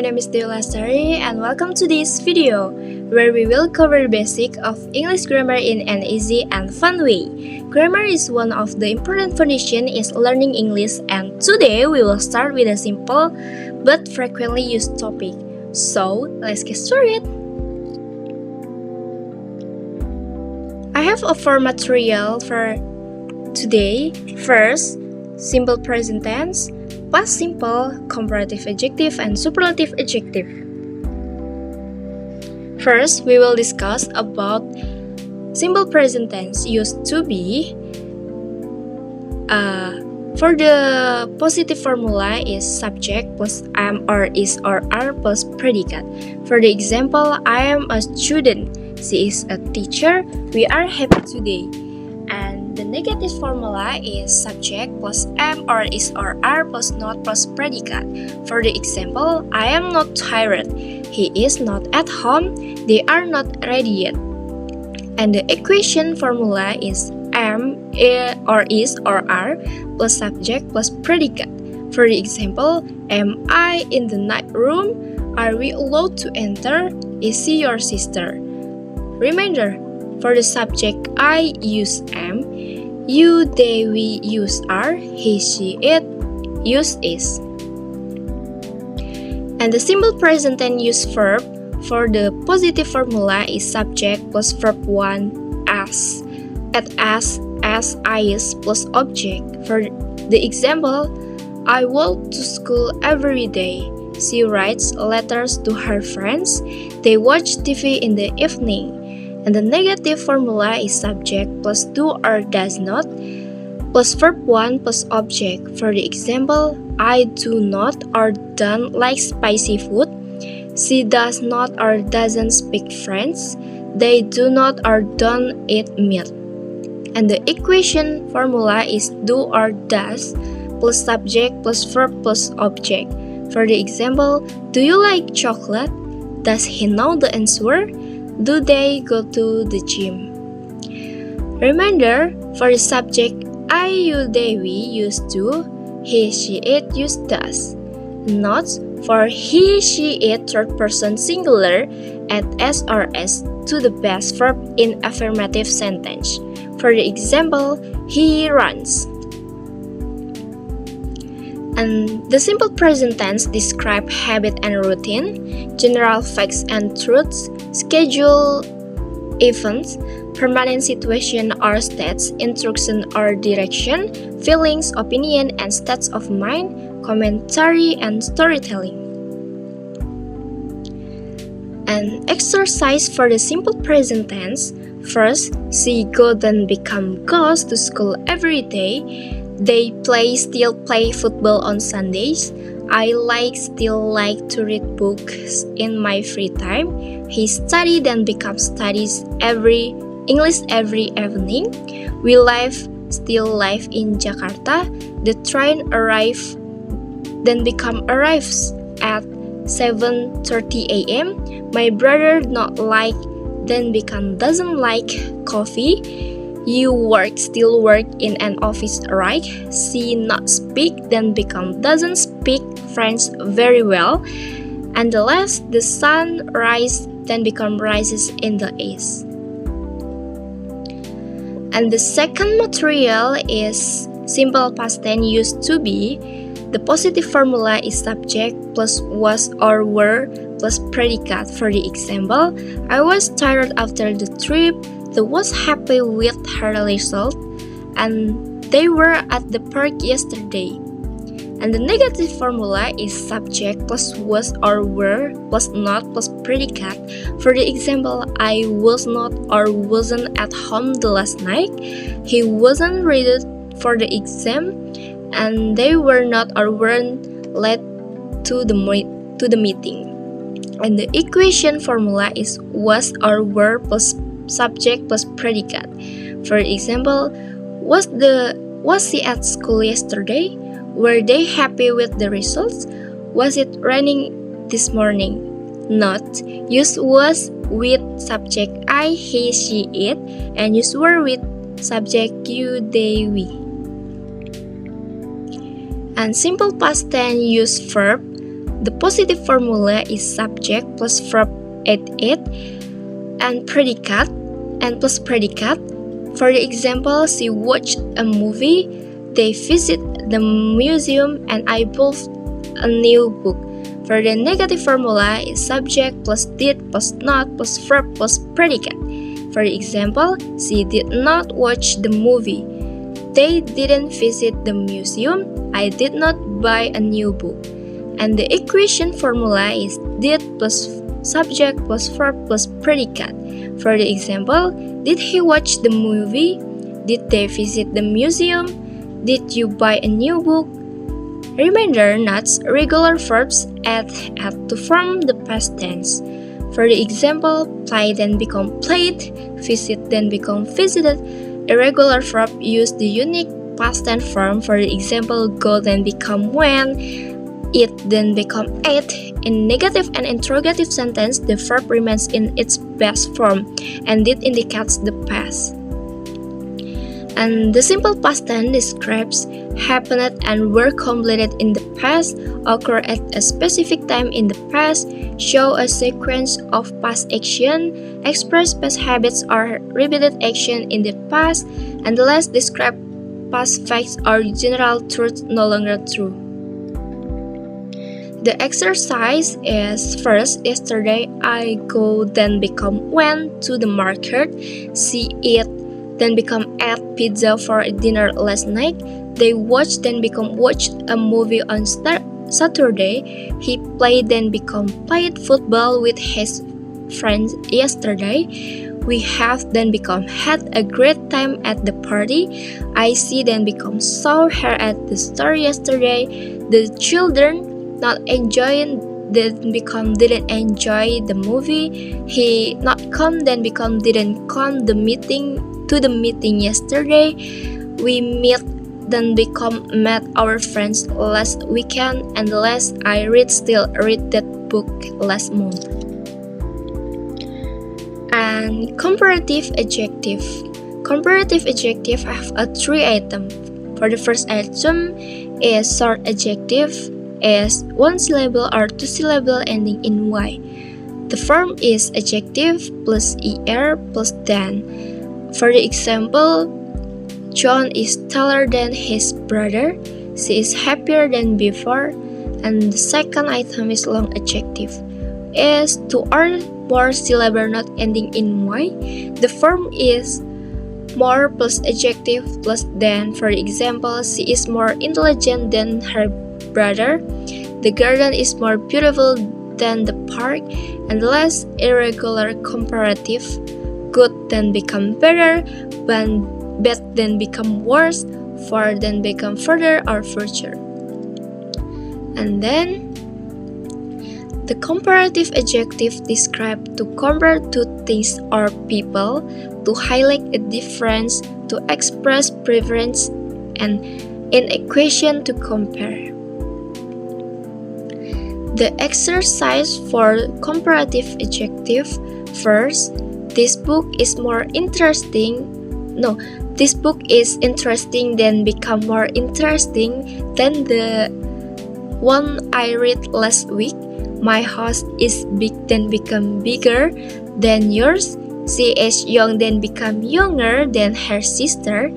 name is Dewi Lastari and welcome to this video where we will cover the basic of English grammar in an easy and fun way. Grammar is one of the important foundation in learning English, and today we will start with a simple but frequently used topic. So, let's get started. I have a four material for today. First, simple present tense, past simple, comparative adjective, and superlative adjective. First, we will discuss about simple present tense used to be. For the positive formula is subject plus am or is or are plus predicate. For the example, I am a student, she is a teacher, we are happy today. And the negative formula is subject plus am or is or are plus not plus predicate. For the example, I am not tired, he is not at home, they are not ready yet. And the equation formula is am or is or are plus subject plus predicate. For the example, am I in the night room? Are we allowed to enter? Is she your sister? Reminder, for the subject I use am, you, they, we use are, he, she, it use is. And the simple present tense use verb for the positive formula is subject plus verb 1 as, at as is plus object. For the example, I walk to school every day. She writes letters to her friends. They watch TV in the evening. And the negative formula is subject plus do or does not plus verb 1 plus object. For the example, I do not or don't like spicy food. She does not or doesn't speak French. They do not or don't eat meat. And the equation formula is do or does plus subject plus verb plus object. For the example, do you like chocolate? Does he know the answer? Do they go to the gym? Reminder, for the subject I, you, they, we use do, he, she, it use does. Notes, for he, she, it third person singular add s or s to the past verb in affirmative sentence. For the example, he runs. And the simple present tense describe habit and routine, general facts and truths, schedule events, permanent situation or states, instruction or direction, feelings, opinion, and states of mind, commentary, and storytelling. An exercise for the simple present tense. First, she go then become goes to school every day. They still play football on Sundays. I still like to read books in my free time. He study then becomes studies English every evening. We still live in Jakarta. The train arrives at 7:30 a.m. My brother doesn't like coffee. You still work in an office, right? She not speak then doesn't speak French very well. And the last, the sun rise then rises in the east. And the second material is simple past tense used to be. The positive formula is subject plus was or were plus predicate. For the example, I was tired after the trip. They was happy with her result, and they were at the park yesterday. And the negative formula is subject plus was or were plus not plus predicate. For the example, I was not or wasn't at home the last night. He wasn't ready for the exam, and they were not or weren't late to the meeting. And the equation formula is was or were plus subject plus predicate. For example, was she at school yesterday? Were they happy with the results? Was it raining this morning? Not. Use was with subject I, he, she, it, and use were with subject you, they, we. And simple past tense use verb The positive formula is subject plus verb at it and predicate and plus predicate. For the example, she watched a movie, they visit the museum, and I bought a new book. For the negative formula is subject plus did plus not plus verb plus predicate. For example, she did not watch the movie. They didn't visit the museum. I did not buy a new book. And the equation formula is did plus subject plus verb plus predicate. For the example, did he watch the movie? Did they visit the museum? Did you buy a new book? Reminder notes regular verbs add to form the past tense. For the example, play then become played, visit then become visited. Irregular verb use the unique past tense form. For the example, go then become went, eat then become ate. In negative and interrogative sentence, the verb remains in its best form, and it indicates the past. And the simple past tense describes happened and were completed in the past, occur at a specific time in the past, show a sequence of past action, express past habits or repeated action in the past, and the last describe past facts or general truths no longer true. The exercise is first, yesterday I go then become went to the market, she eat then become ate pizza for dinner last night, they watched then become watched a movie on Saturday, he played then become played football with his friends yesterday, we have then become had a great time at the party, I see then become saw her at the store yesterday, the children not enjoying then become didn't enjoy the movie, he not come then become didn't come the meeting yesterday, we meet then become met our friends last weekend, and the last I still read that book last month. And comparative adjective have a 3 item. For the first item is short adjective, is 1 syllable or 2 syllable ending in y. The form is adjective plus er plus than. For the example, John is taller than his brother, she is happier than before, and the second item is long adjective, is 2 or more syllable not ending in y. The form is more plus adjective plus than. For example, she is more intelligent than her brother, the garden is more beautiful than the park, and the last irregular comparative, good then become better, bad then become worse, far then become further or future. And then the comparative adjective describe to compare two things or people, to highlight a difference, to express preference, and in equation to compare. The exercise for comparative adjective. First, this book is interesting then become more interesting than the one I read last week. My house is big then become bigger than yours. She is young then become younger than her sister.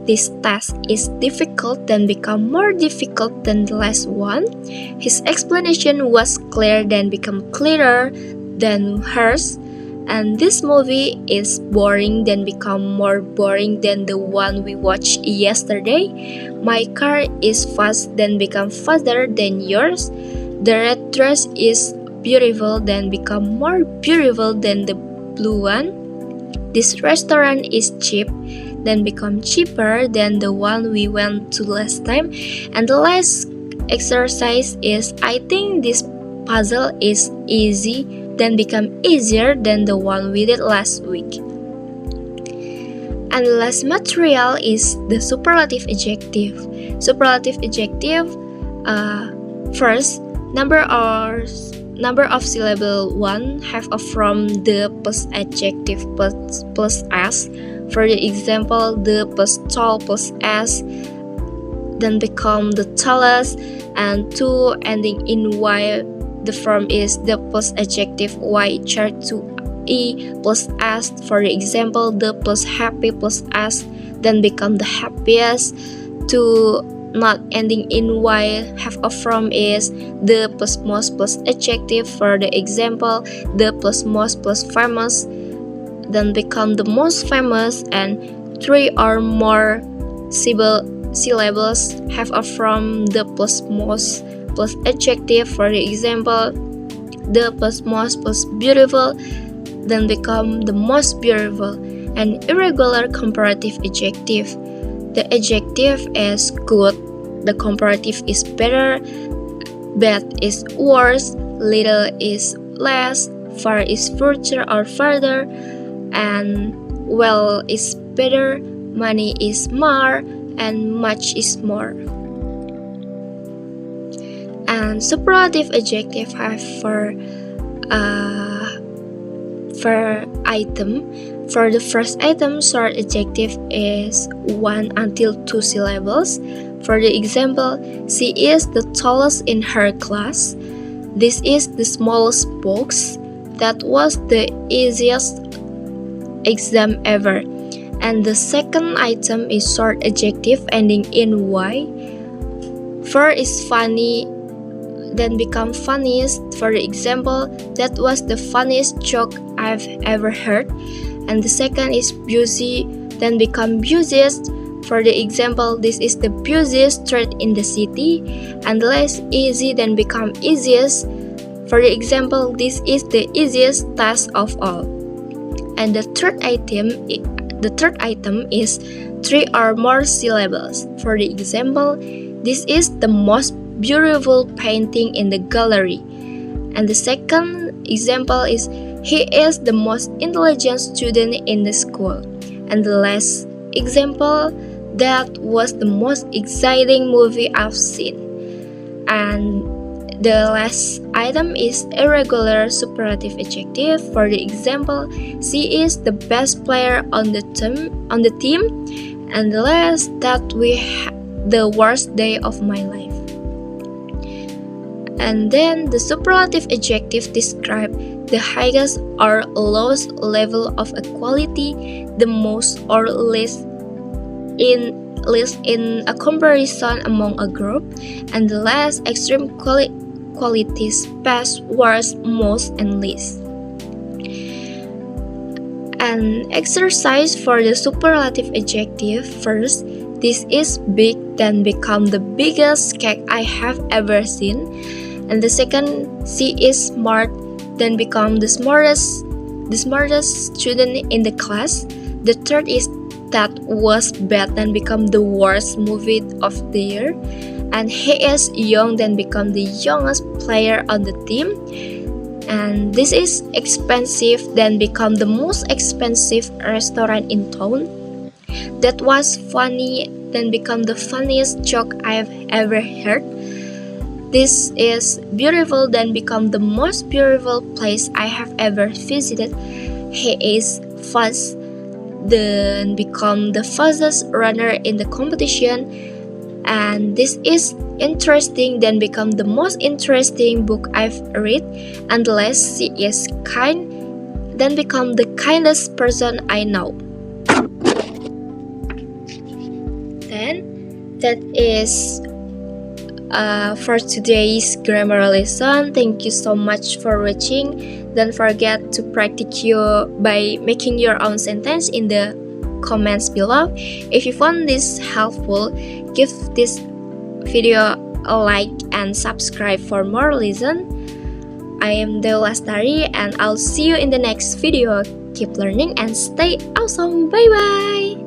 This task is difficult then become more difficult than the last one. His explanation was clear then become clearer than hers. And this movie is boring then become more boring than the one we watched yesterday. My car is fast then become faster than yours. The red dress is beautiful then become more beautiful than the blue one. This restaurant is cheap then become cheaper than the one we went to last time. And the last exercise is I think this puzzle is easy then become easier than the one we did last week. And the last material is the superlative adjective. Superlative adjective, first, number of syllable 1 have a from the plus adjective plus s. For the example, the plus tall plus s then become the tallest, and 2 ending in y the form is the plus adjective y chart to e plus s. For example, the plus happy plus s then become the happiest. To not ending in y, have a form is the plus most plus adjective. For the example, the plus most plus famous then become the most famous. And 3 or more syllables have a form the plus most plus adjective. For the example, the plus most plus beautiful then become the most beautiful. An irregular comparative adjective. The adjective is good, the comparative is better, bad is worse, little is less, far is further or further, and well is better, money is more, and much is more. And superlative adjective have for item. For the first item, short adjective is 1 until 2 syllables. For the example, she is the tallest in her class. This is the smallest box. That was the easiest exam ever. And the second item is short adjective ending in y. For is funny, then become funniest. For the example, that was the funniest joke I've ever heard. And the second is busy, then become busiest. For the example, this is the busiest street in the city. And the less easy, then become easiest. For the example, this is the easiest task of all. And the third item is 3 or more syllables. For the example, this is the most beautiful painting in the gallery. And the second example is he is the most intelligent student in the school. And the last example, that was the most exciting movie I've seen. And the last item is irregular superlative adjective. For the example, she is the best player on the team. And the last, that we had the worst day of my life. And then the superlative adjective describe the highest or lowest level of equality, the most or least in a comparison among a group, and the last extreme qualities: best, worst, most, and least. An exercise for the superlative adjective. First, this is big, then become the biggest cake I have ever seen. And the second, she is smart, then become the smartest student in the class. The third is that was bad, then become the worst movie of the year. And he is young, then become the youngest player on the team. And this is expensive, then become the most expensive restaurant in town. That was funny, then become the funniest joke I've ever heard. This is beautiful, then become the most beautiful place I have ever visited. He is fast, then become the fastest runner in the competition. And this is interesting, then become the most interesting book I've read. And the last, she is kind, then become the kindest person I know. Then that is for today's grammar lesson. Thank you so much for watching. Don't forget to practice by making your own sentence in the comments below. If you found this helpful, give this video a like and subscribe for more lesson. I am Dewi Lastari and I'll see you in the next video. Keep learning and stay awesome. Bye bye.